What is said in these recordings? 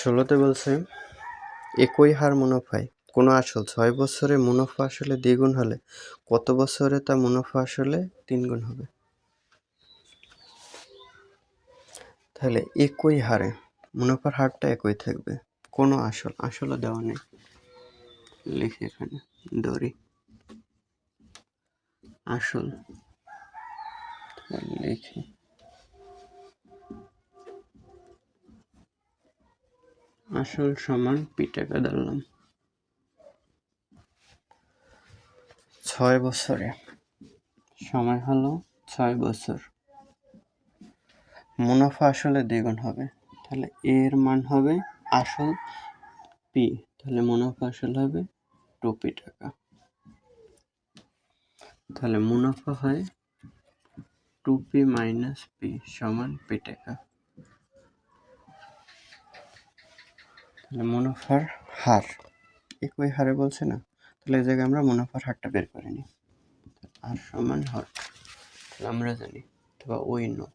ষোলোতে বলছে একই হার মুনাফায় কোনো আসল 6 বছরে মুনাফা আসলে দ্বিগুণ হলে কত বছরে তা মুনাফা আসলে 3 গুণ হবে? তাহলে একই হারে মুনাফার হারটা একই থাকবে, কোনো আসলে দেওয়া নেই। লিখি এখানে ধরি আসল, লিখি আসল সমান পি টাকা ধরলাম। 6 বছরে সময় হলো 6 বছর, মুনাফা আসলে দ্বিগুণ হবে, তাহলে এর মান হবে আসল পি, তাহলে মুনাফা আসলে হবে 2p টাকা। তাহলে মুনাফা হয় 2p মাইনাস পি সমান পি টাকা। তাহলে মুনাফার হার একই হারে বলছে না, তাহলে এই জায়গায় আমরা মুনাফার হারটা বের করে নিই। আর সমান হর, তাহলে আমরা জানি অথবা ওই নো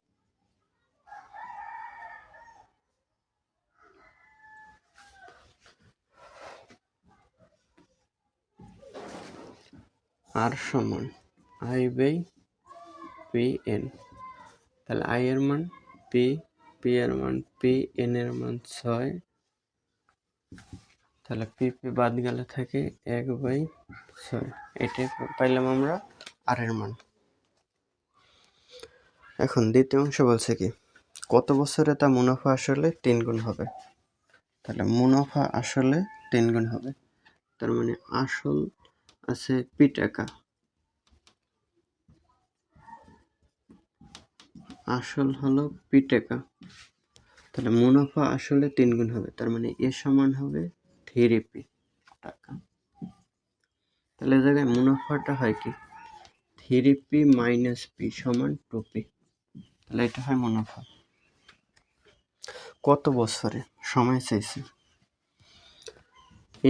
আর সমান আই বাই পি এন। তাহলে আই এর মান পি, পি এর মান পি, এন এর মান 6, তাহলে পি পি বাদ গেলে থাকে 1/6। এটাই পাইলাম আমরা আর এর মান। এখন দ্বিতীয় অংশ বলছে কি কত বছরে তা মুনাফা আসলে 3 গুণ হবে। তাহলে মুনাফা আসলে 3 গুণ হবে, তার মানে আসল আছে পি টাকা, আসল হলো পি টাকা, তাহলে মুনাফা আসলে 3 গুণ হবে, তার মানে এ সমান হবে 3p টাকা। তাহলে এই জায়গায় মুনাফাটা হয় কি 3p মাইনাস পি সমান 2p, তাহলে এটা হয় মুনাফা। কত বছরে সময় চাইছে,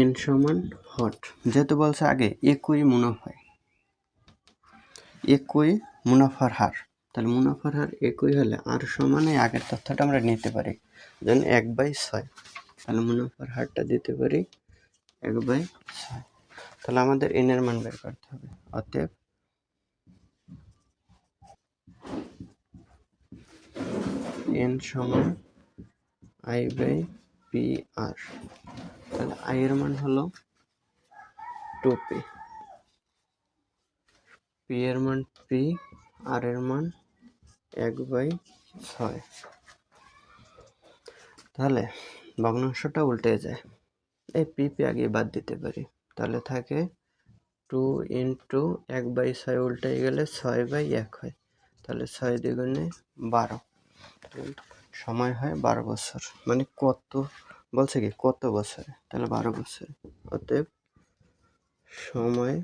এন সমান হট, যেহেতু বলছে আগে একই মুনাফায় একই মুনাফার হার, তাহলে মুনাফার হার একই হলে আর সমানে আগের তথ্যটা আমরা নিতে পারি, যেন 1/6, তাহলে মুনাফার হারটা দিতে পারি 1/6। তাহলে আমাদের এন এর মান বের করতে হবে, অতএব এন সমান আই বাই পি আর। তাহলে আই এর মান হলো 2p, পি এর মান পি, আর এর মান 1/6। তাহলে ভগ্নাংশটা উল্টে যায়, এই পি পি আগে বাদ দিতে পারি, তাহলে থাকে 2 ইন্টু 1/6 উল্টে গেলে 6/1 হয়, তাহলে 6 দ্বিগুণে 12, সময় হয় 12 বছর। মানে কত বলছে কি কত বছরে, তাহলে 12 বছর, অতএব সময়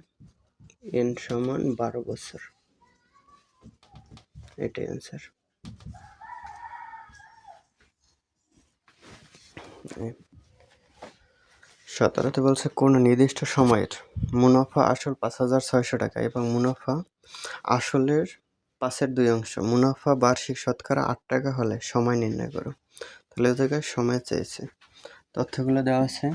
এন সমান 12 বছর, এটাই অ্যান্সার। সতেরোতে বলছে কোন নির্দিষ্ট সময়ের মুনাফা আসল 5,600 টাকা এবং মুনাফা আসলের 5/2 মুনাফা বার্ষিক শতকরা 8 টাকা হলে সময় নির্ণয় করো। তাহলে এই জায়গায় সময় চেয়েছে, তথ্যগুলো দেওয়া আছে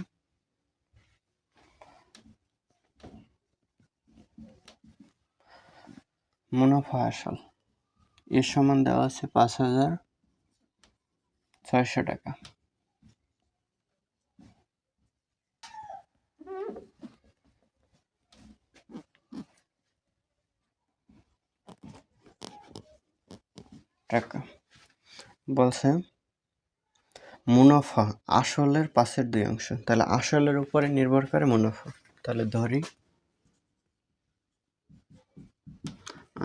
মুনাফা আসল এর সমান দেওয়া আছে 5,600 টাকা, বলছে মুনাফা আসলের 5/2, তাহলে আসলের উপরে নির্ভর করে মুনাফা, তাহলে ধরি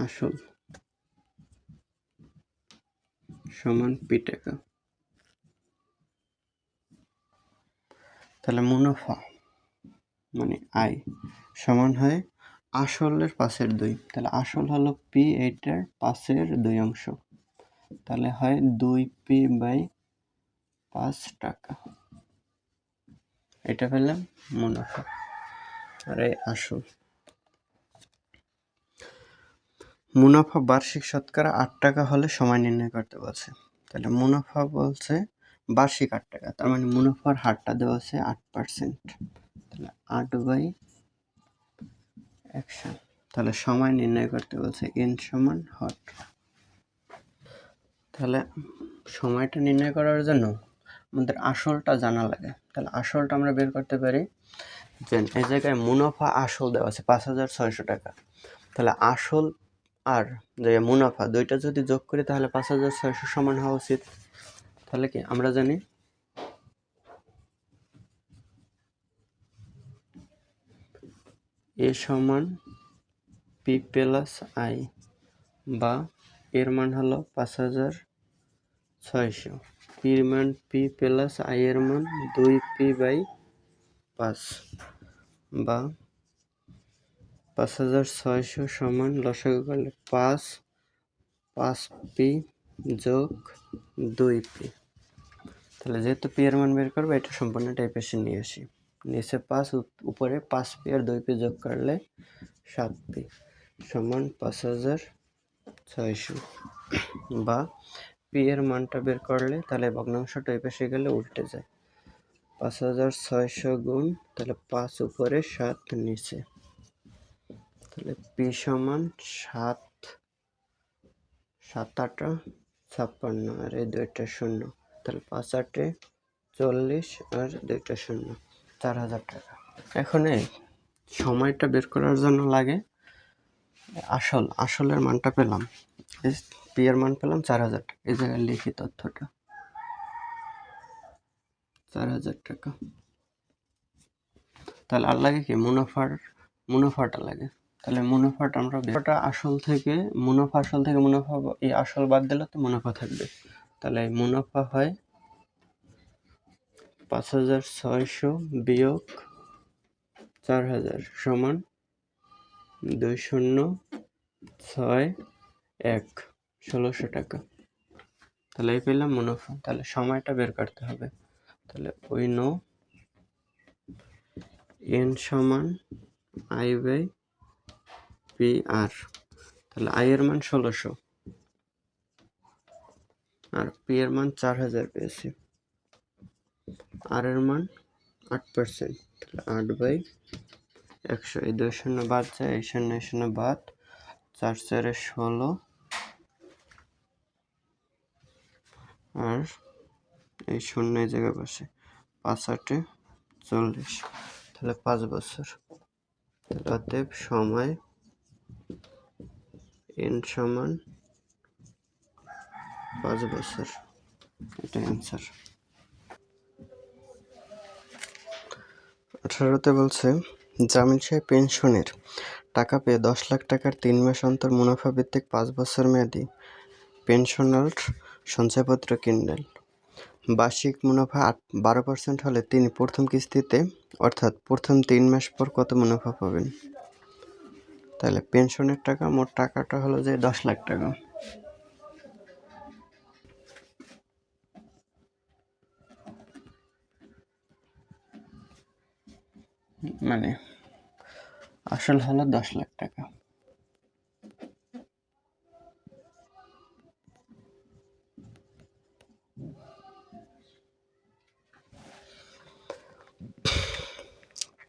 আসল সমান পি টাকা, তাহলে মুনাফা মানে আই সমান হয় আসলের 5/2, তাহলে আসল হলো পি, এইটার 5/2, তাহলে হয় 2p/5 টাকা, এটা পেলাম মুনাফা। আর এই আসল মুনাফা বার্ষিক শতকরা 8 টাকা হলে সময় নির্ণয় করতে বলছে, তাহলে মুনাফা বলছে বার্ষিক 8 টাকা, তার মানে মুনাফার হারটা দেওয়া আছে 8%। তাহলে 8/100। তাহলে সময় নির্ণয় করতে বলছে n সমান হট। তাহলে সময়টা নির্ণয় করার জন্য আমাদের আসলটা জানা লাগে। তাহলে আসলটা আমরা বের করতে পারি যে এই জায়গায় মুনাফা আসল দেওয়া আছে 5,600 টাকা। তাহলে আসল আর যে মুনাফা দুইটা যদি যোগ করি তাহলে 5,600 সমান হওয়া উচিত। তাহলে কি আমরা জানি এ সমান পি প্লাস আই, বা এর মান হলো 5,600। পির মান পি প্লাস আই এর মান 2p/5, বা 5,600 সমান লসাগু করলে 5p যোগ 2p। তাহলে যেহেতু পি এর মান বের করবো এটা সম্পূর্ণটা এই পাশে নিয়ে আসি। নিচে 5, উপরে 5p আর 2p যোগ করলে 7p সমান 5,600, বা পি এর মানটা বের করলে তাহলে ভগ্নাংশটা এই পাশে গেলে উল্টে যায়। 5,600 গুণ, তাহলে 5 উপরে 7 নিচে, তাহলে পি সমান 7, 7×8 56, আর এই দুইটা শূন্য, তাহলে 5×8 40, আর দুইটা শূন্য, 4,000 টাকা। এখন এই সময়টা বের করার জন্য লাগে আসলের মানটা পেলাম, পি এর মান পেলাম 4,000 টাকা। এই জায়গায় লিখি তথ্যটা 4,000 টাকা। তাহলে আর লাগে কি মুনাফাটা লাগে। তাহলে মুনাফাটা আমরা আসল থেকে মুনাফা এই আসল বাদ দিলে তো মুনাফা থাকবে। তাহলে মুনাফা হয় 5,600 বিয়োগ 4,000 সমান 2061 1,600 টাকা। তাহলে এই পেলাম মুনাফা। তাহলে সময়টা বের করতে হবে। তাহলে ওই নো n সমান I/PR। তাহলে I এর মান 1,600 আর P এর মান 4,000 পেয়েছি, R এর মান 8%, তাহলে 8/100। এই 2 শূন্য বাদ যায়, এই শূন্য বাদ, 4×4 = 16, আর এই শূন্য এই জায়গায় বসে, 5×8 = 40, তাহলে 5 বছর। তাহলে অতএব সময় n সমান 5 বছর। এটা অ্যান্সার। 18তে বলছে জামিল সাহেব পেনশনের টাকা পেয়ে 10 লাখ টাকার 3 মাস অন্তর মুনাফা ভিত্তিক 5 বছর মেয়াদি পেনশনাল সঞ্চয়পত্র কিনলেন। বার্ষিক মুনাফা 12% হলে তিনি প্রথম কিস্তিতে অর্থাৎ প্রথম 3 মাস পর কত মুনাফা পাবেন? তাহলে পেনশনের টাকা, মোট টাকাটা হলো যে 10 লাখ টাকা। মানে আসল হলো 10 লাখ টাকা।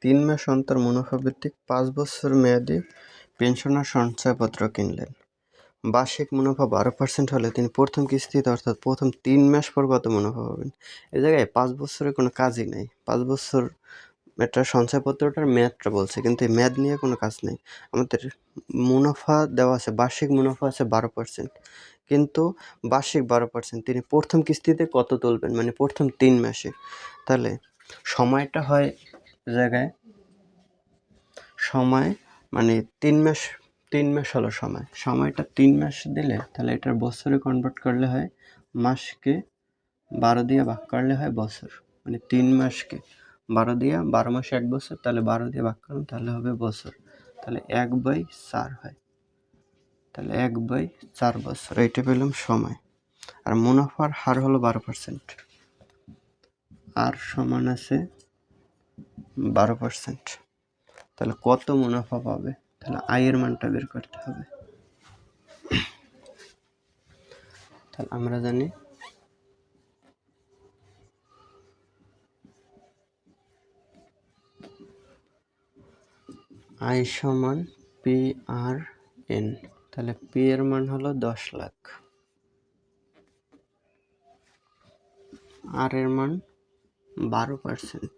তিন মাস অন্তর মুনাফা ভিত্তিক 5 বছর মেয়াদি পেনশনার সঞ্চয়পত্র কিনলেন। বার্ষিক মুনাফা 12% হলে তিনি প্রথম কিস্তিতে অর্থাৎ প্রথম 3 মাস পর কত মুনাফা পাবেন? এই জায়গায় 5 বছরের কোনো কাজই নেই। 5 বছর এটা সঞ্চয়পত্রটার মেয়াদটা বলছে, কিন্তু এই মেয়াদ নিয়ে কোনো কাজ নেই। আমাদের মুনাফা দেওয়া আছে, বার্ষিক মুনাফা আছে 12%, কিন্তু বার্ষিক 12% তিনি প্রথম কিস্তিতে কত তুলবেন, মানে প্রথম 3 মাসে। তাহলে সময়টা হয় জায়গায় সময় মানে 3 মাস হলো সময়টা 3 মাস দিলে তাহলে এটার বছরে কনভার্ট করলে হয়, মাসকে 12 দিয়ে ভাগ করলে হয় বছর, মানে 3 মাসকে 12 দিয়ে, 12 মাসে 1 বছর, তাহলে 12 দিয়ে ভাগ করুন তাহলে হবে বছর, তাহলে 1/4 হয়, তাহলে 1/4 বছর। এইটা পেলাম সময়। আর মুনাফার হার হলো 12%, আর সমান আছে 12%। তাহলে কত মুনাফা পাবে? তাহলে আয়ের মানটা বের করতে হবে। তাহলে আমরা জানি আই সমান পি আর এন, তাহলে পি এর মান হলো 10 লাখ, আর এর মান 12%,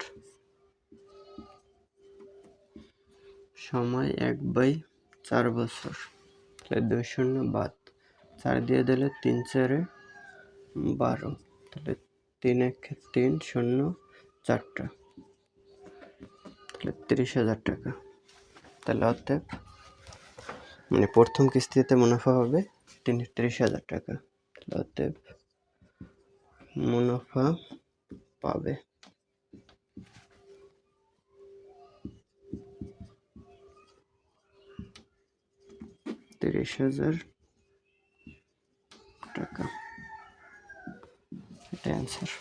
সময় 1/4 বছর, তাহলে 2 শূন্য বাদ, 4 দিয়ে দিলে 3 4 12, তাহলে 3 1 3 শূন্য 4টা, তাহলে 30,000 টাকা। তাহলে অতএব মানে প্রথম কিস্তিতে মুনাফা হবে 30,000 টাকা, তাহলে অতএব মুনাফা পাবে 30,000 টাকা। এটা অ্যান্সার।